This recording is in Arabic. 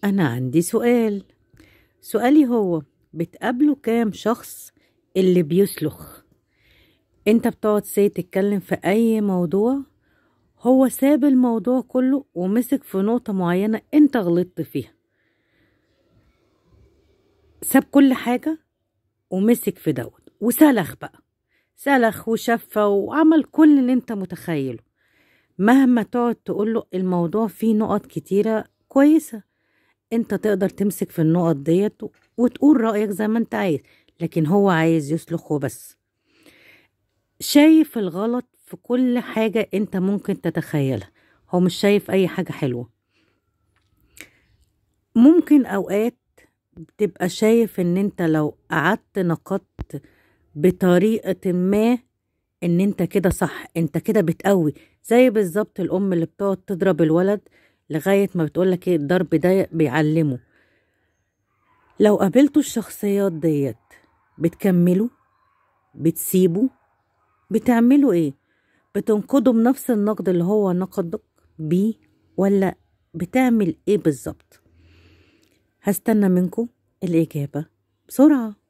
أنا عندي سؤالي هو بتقابله كام شخص اللي بيسلخ؟ انت بتقعد تتكلم في أي موضوع، هو ساب الموضوع كله ومسك في نقطة معينة انت غلطت فيها، ساب كل حاجة ومسك في دوت وسلخ بقى، سلخ وشفى وعمل كل اللي انت متخيله. مهما تقعد تقوله الموضوع فيه نقط كتيرة كويسة، انت تقدر تمسك في النقط ديت وتقول رأيك زي ما انت عايز، لكن هو عايز يسلخ وبس. شايف الغلط في كل حاجة انت ممكن تتخيلها، هو مش شايف اي حاجة حلوة. ممكن اوقات بتبقى شايف ان انت لو قعدت نقدت بطريقة ما ان انت كده صح، انت كده بتقوي، زي بالظبط الام اللي بتقعد تضرب الولد لغاية ما بتقولك ايه الضرب ده بيعلمه. لو قابلتوا الشخصيات ديت بتكملوا، بتسيبوا، بتعملوا ايه؟ بتنقضوا بنفس النقد اللي هو نقدك بيه، ولا بتعمل ايه بالظبط؟ هستنى منكم الإجابة بسرعة.